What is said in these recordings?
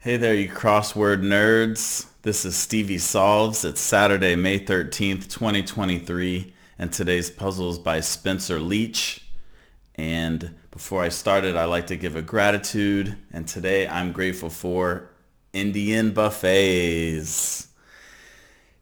Hey there, you crossword nerds. This is Stevie Solves. It's Saturday, May 13th, 2023, and today's puzzle is by Spencer Leach. And before I started, I'd like to give a gratitude, and today I'm grateful for Indian buffets.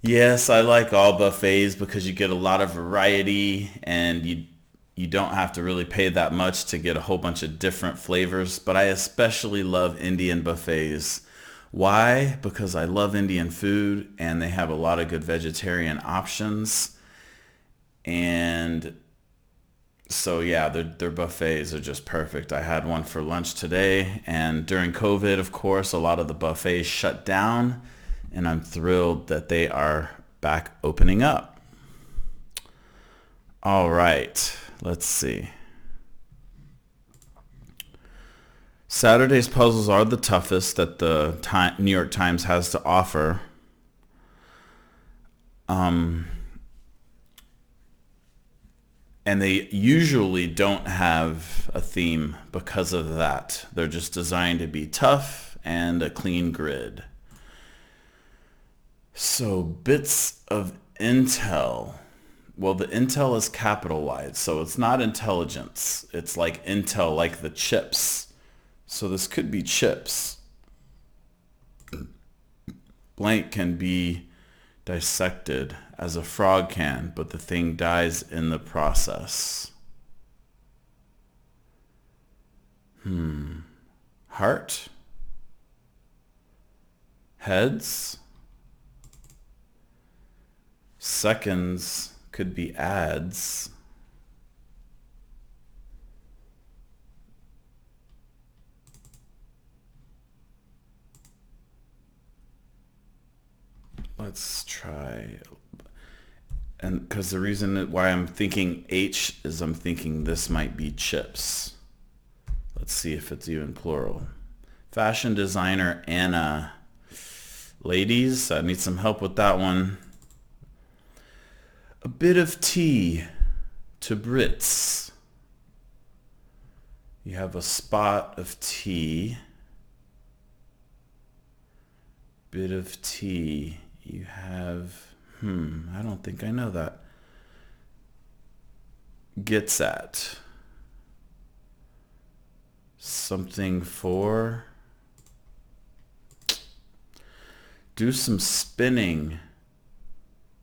Yes, I like all buffets because you get a lot of variety and you don't have to really pay that much to get a whole bunch of different flavors, but I especially love Indian buffets. Why? Because I love Indian food and they have a lot of good vegetarian options. And so yeah, their buffets are just perfect. I had one for lunch today, and during COVID, of course, a lot of the buffets shut down, and I'm thrilled that they are back opening up. All right, let's see. Saturday's puzzles are the toughest that the New York Times has to offer. And they usually don't have a theme because of that. They're just designed to be tough and a clean grid. So bits of intel. Well, the intel is capitalized, so it's not intelligence. It's like intel, like the chips. So this could be chips. Blank can be dissected as a frog can, but the thing dies in the process. Heart? Heads? Seconds could be ads. Let's try, and because the reason why I'm thinking H is I'm thinking this might be chips. Let's see if it's even plural. Fashion designer Anna. Ladies, I need some help with that one. A bit of tea to Brits. You have a spot of tea. Bit of tea. You have, I don't think I know that. Gets at. Something for. Do some spinning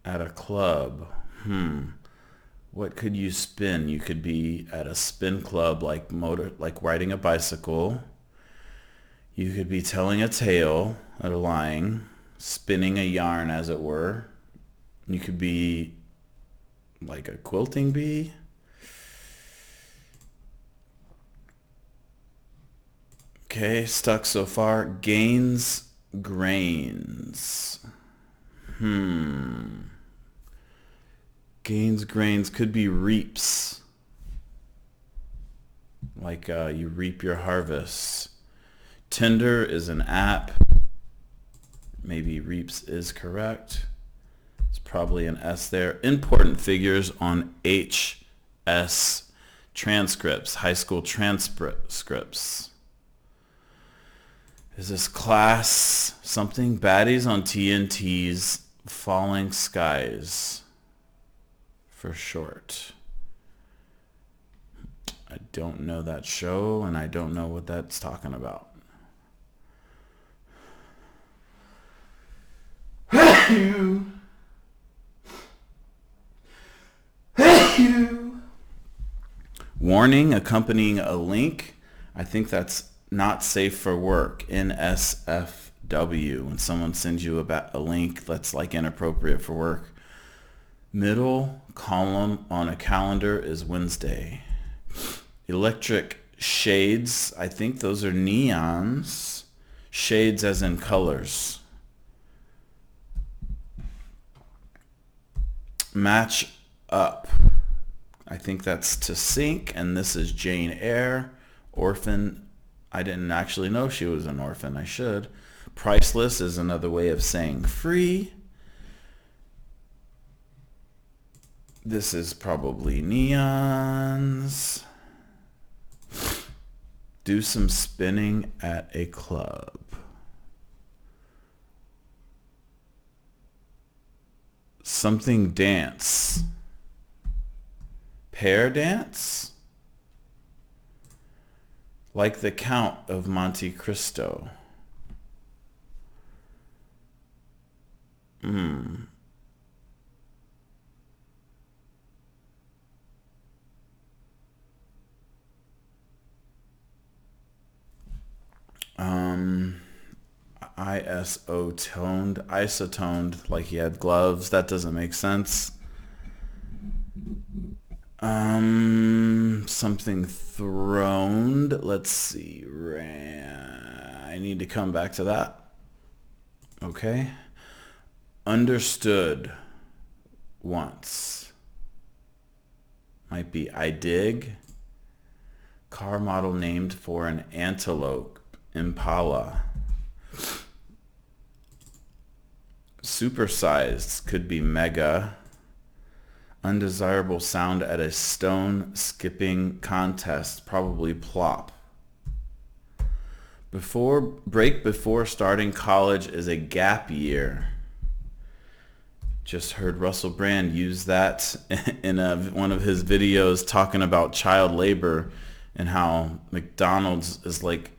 at a club. What could you spin? You could be at a spin club like riding a bicycle. You could be telling a tale or lying, spinning a yarn as it were. You could be like a quilting bee. Okay, stuck so far. Gains, grains. Gains, grains could be reaps. Like you reap your harvest. Tinder is an app. Maybe reaps is correct. It's probably an S there. Important figures on HS transcripts, high school transcripts. Is this class something? Baddies on TNT's Falling Skies for short. I don't know that show, and I don't know what that's talking about. Warning accompanying a link. I think that's not safe for work. NSFW. When someone sends you a link that's like inappropriate for work. Middle column on a calendar is Wednesday. Electric shades. I think those are neons. Shades as in colors. Match up. I think that's to sync, and this is Jane Eyre. Orphan. I didn't actually know she was an orphan. I should. Priceless is another way of saying free. This is probably neons. Do some spinning at a club. Something dance. Pair dance? Like the Count of Monte Cristo. Isotoned, like he had gloves. That doesn't make sense. Something throned. Let's see. I need to come back to that. Okay. Understood once. Might be I dig. Car model named for an antelope. Impala. Supersized could be mega. Undesirable sound at a stone skipping contest, probably plop. Before starting college is a gap year. Just heard Russell Brand use that in one of his videos talking about child labor and how McDonald's is like,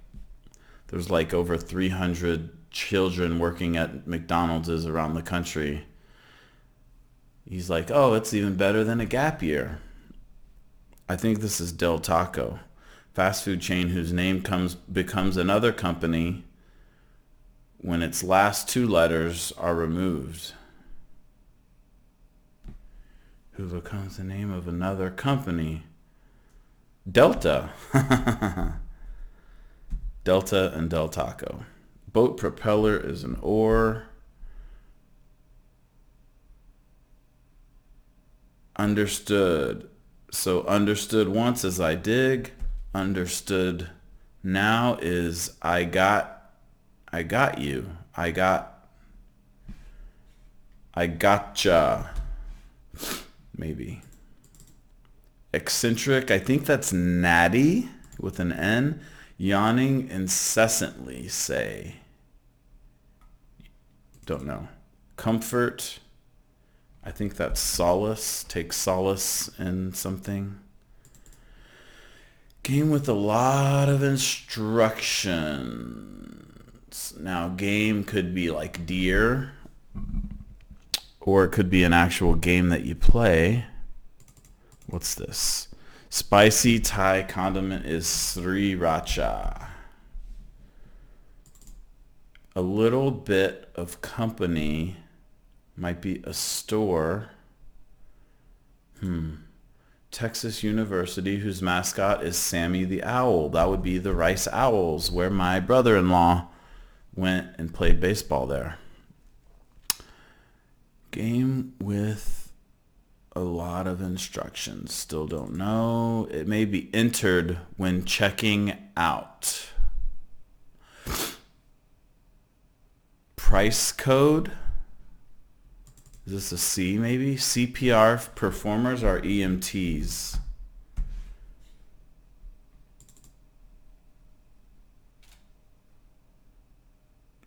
there's like over 300 children working at McDonald's around the country. He's like, oh, it's even better than a gap year. I think this is Del Taco, fast food chain whose name becomes another company when its last two letters are removed. Who becomes the name of another company? Delta. Delta and Del Taco. Boat propeller is an oar. Understood. So understood once is I dig. Understood now is I got you. I gotcha. Maybe. Eccentric, I think that's natty with an N. Yawning incessantly, say. Don't know. Comfort, I think that's solace. Take solace in something. Game with a lot of instructions. Now, game could be like deer, or it could be an actual game that you play. What's this? Spicy Thai condiment is sriracha. A little bit of company might be a store. Texas University, whose mascot is Sammy the Owl. That would be the Rice Owls, where my brother-in-law went and played baseball there. Game with a lot of instructions. Still don't know. It may be entered when checking out. Price code. Is this a C maybe? CPR performers are EMTs.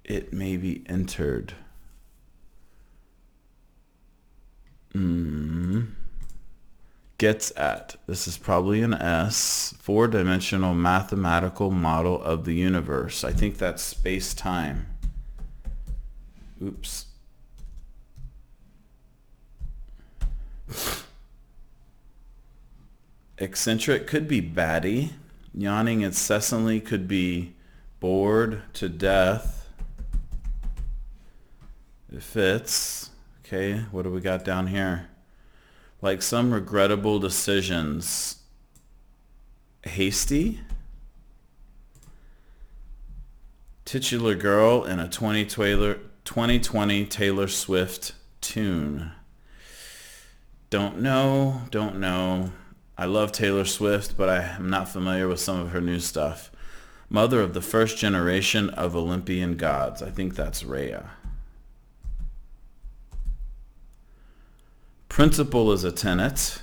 It may be entered. Gets at. This is probably an S. Four-dimensional mathematical model of the universe. I think that's space-time. Oops. Eccentric could be Batty. Yawning incessantly could be bored to death. It fits. Okay, what do we got down here? Like some regrettable decisions. Hasty? Titular girl in a 2020 Taylor Swift tune. Don't know. I love Taylor Swift, but I am not familiar with some of her new stuff. Mother of the first generation of Olympian gods. I think that's Rhea. Principle is a tenet.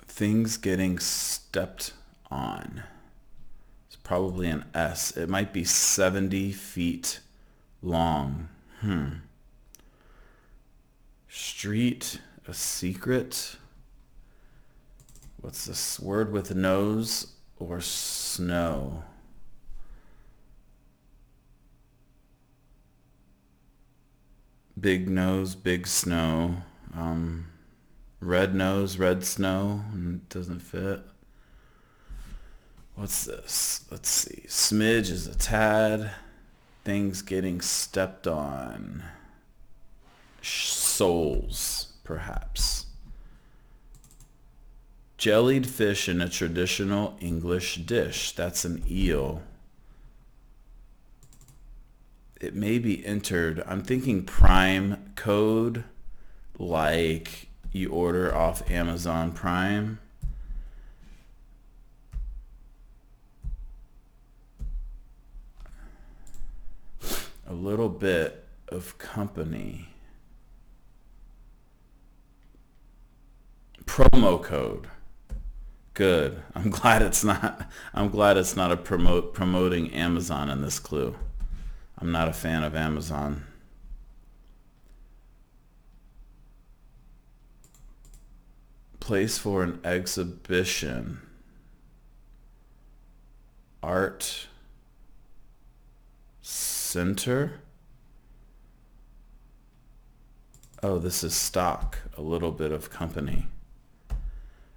Things getting stepped on. probably an S. It might be 70 feet long. Street, a secret. What's this word with nose or snow? Big nose, big snow. Red nose, red snow. Doesn't fit. What's this? Let's see. Smidge is a tad. Things getting stepped on. Soles, perhaps. Jellied fish in a traditional English dish. That's an eel. It may be entered. I'm thinking Prime code, like you order off Amazon Prime. A little bit of company. Promo code. Good. I'm glad it's not a promoting Amazon in this clue. I'm not a fan of Amazon. Place for an exhibition. Art center. Oh, this is stock. A little bit of company.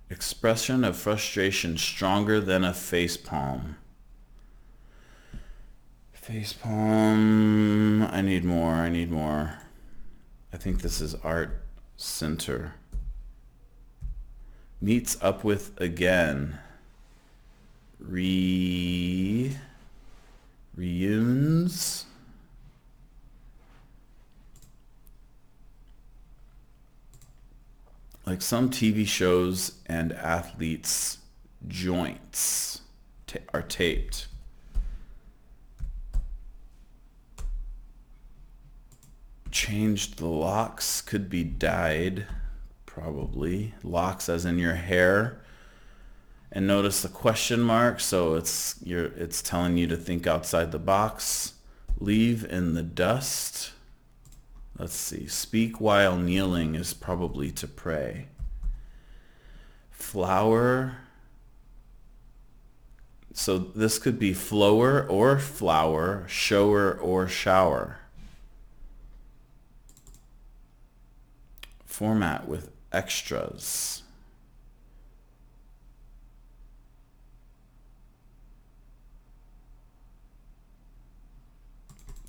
Expression of frustration stronger than a facepalm. Facepalm. I need more. I think this is art center. Meets up with again. Reunions. Like some TV shows and athletes' joints are taped. Changed the locks, could be dyed, probably. Locks as in your hair. And notice the question mark, so it's telling you to think outside the box. Leave in the dust. Let's see. Speak while kneeling is probably to pray. Flower. So this could be flower or flower, shower or shower. Format with extras.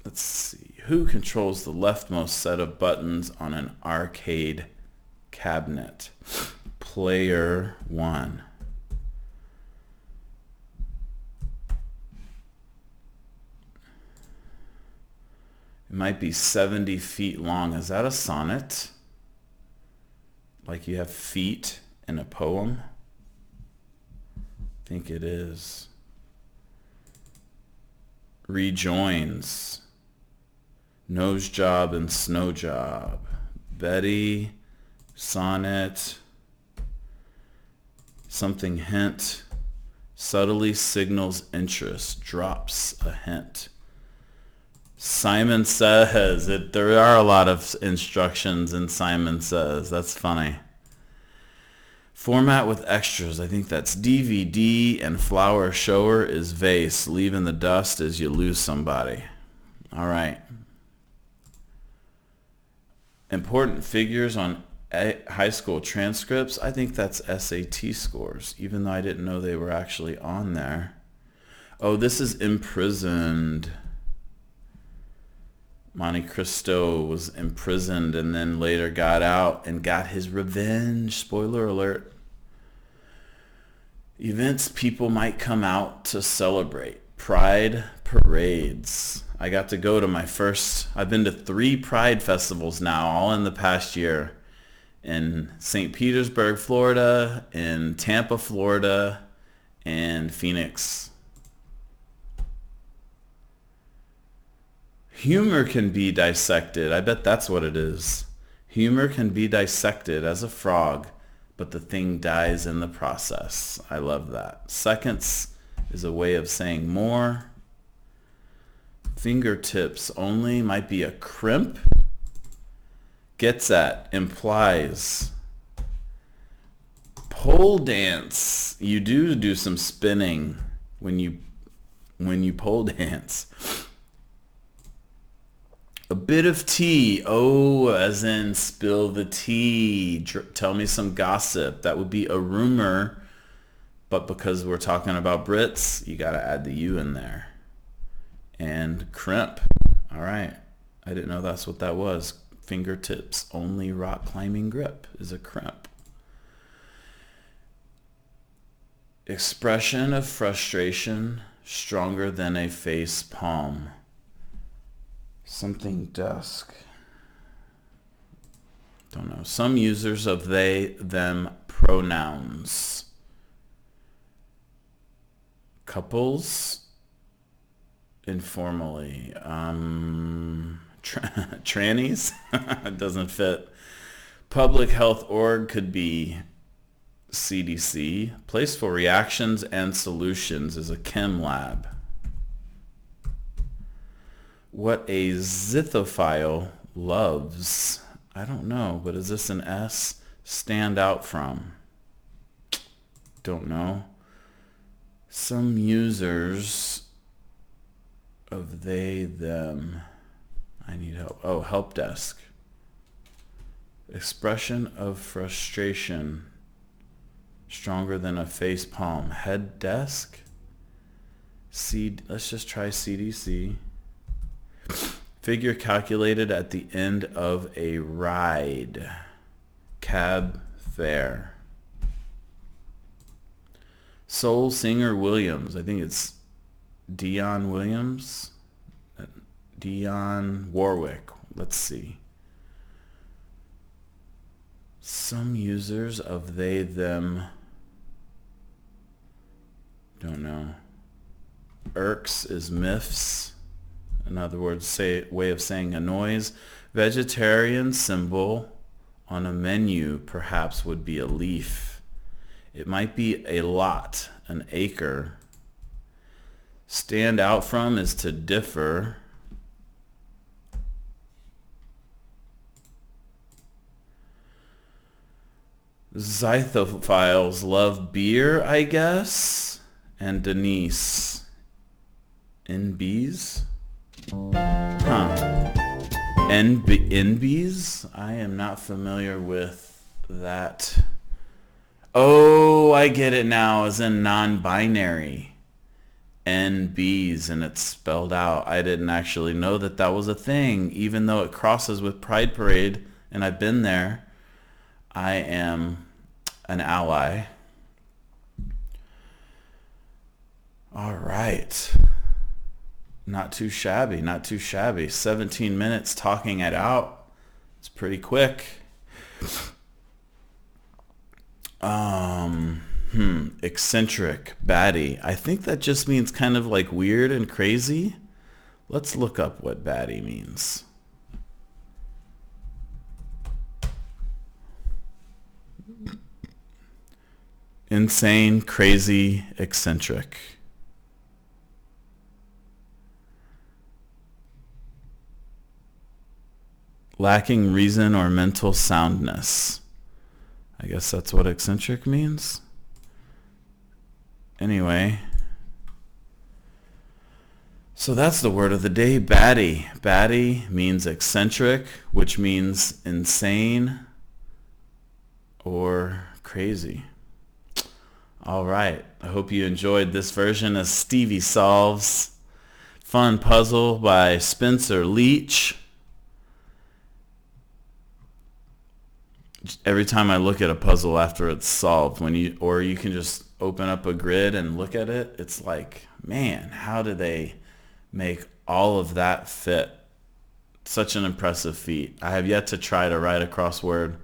Let's see. Who controls the leftmost set of buttons on an arcade cabinet? Player 1. It might be 70 feet long. Is that a sonnet? Like you have feet in a poem? I think it is. Rejoins. Nose job and snow job. Betty. Sonnet. Something hint. Subtly signals interest. Drops a hint. Simon Says. There are a lot of instructions in Simon Says. That's funny. Format with extras. I think that's DVD, and flower shower is vase. Leave in the dust as you lose somebody. All right. Important figures on high school transcripts. I think that's SAT scores, even though I didn't know they were actually on there. Oh, this is imprisoned. Monte Cristo was imprisoned and then later got out and got his revenge. Spoiler alert. Events people might come out to celebrate. Pride parades. I got to go to I've been to 3 Pride festivals now, all in the past year. In St. Petersburg, Florida, in Tampa, Florida, and Phoenix. Humor can be dissected. I bet that's what it is. Humor can be dissected as a frog, but the thing dies in the process. I love that. Seconds is a way of saying more. Fingertips only might be a crimp. Gets at, implies. Pole dance. You do some spinning when you pole dance. A bit of tea. Oh, as in spill the tea. Tell me some gossip. That would be a rumor. But because we're talking about Brits, you got to add the U in there. And crimp. All right. I didn't know that's what that was. Fingertips only rock climbing grip is a crimp. Expression of frustration stronger than a face palm. Something dusk. Don't know. Some users of they, them pronouns. Couples. Informally. Trannies. It doesn't fit. Public health org could be CDC. Place for reactions and solutions is a chem lab. What a zithophile loves. I don't know, but is this an S? Stand out from. Don't know. Some users of they, them. I need help. Oh, help desk. Expression of frustration stronger than a face palm. Head desk. Let's just try CDC. Figure calculated at the end of a ride. Cab fare. Soul singer Williams. I think it's Dionne Williams. Dionne Warwick. Let's see. Some users of they, them. Don't know. Irks is myths. In other words, way of saying annoys. Vegetarian symbol on a menu perhaps would be a leaf. It might be a lot, an acre. Stand out from is to differ. Zythophiles love beer, I guess. And Denise. NBs? Huh. NBs? I am not familiar with that. Oh, I get it now, as in non-binary. NBs, and it's spelled out. I didn't actually know that that was a thing, even though it crosses with Pride Parade, and I've been there. I am an ally. All right. Not too shabby, not too shabby. 17 minutes talking it out. It's pretty quick. Eccentric, Batty. I think that just means kind of like weird and crazy. Let's look up what Batty means. Insane, crazy, eccentric. Lacking reason or mental soundness. I guess that's what eccentric means. Anyway. So that's the word of the day, Batty. Batty means eccentric, which means insane or crazy. All right. I hope you enjoyed this version of Stevie Solves. Fun puzzle by Spencer Leach. Every time I look at a puzzle after it's solved, or you can just open up a grid and look at it, it's like, man, how do they make all of that fit? Such an impressive feat. I have yet to try to write a crossword.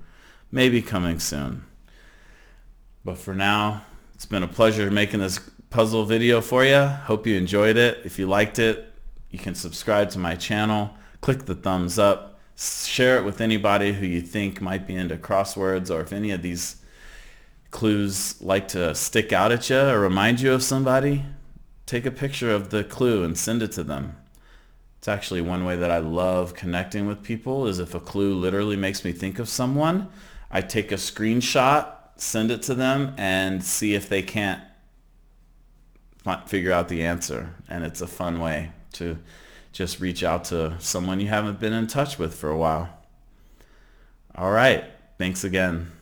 Maybe coming soon. But for now, it's been a pleasure making this puzzle video for you. Hope you enjoyed it. If you liked it, you can subscribe to my channel. Click the thumbs up. Share it with anybody who you think might be into crosswords, or if any of these clues like to stick out at you or remind you of somebody, take a picture of the clue and send it to them. It's actually one way that I love connecting with people is if a clue literally makes me think of someone, I take a screenshot, send it to them, and see if they can't figure out the answer. And it's a fun way to just reach out to someone you haven't been in touch with for a while. All right. Thanks again.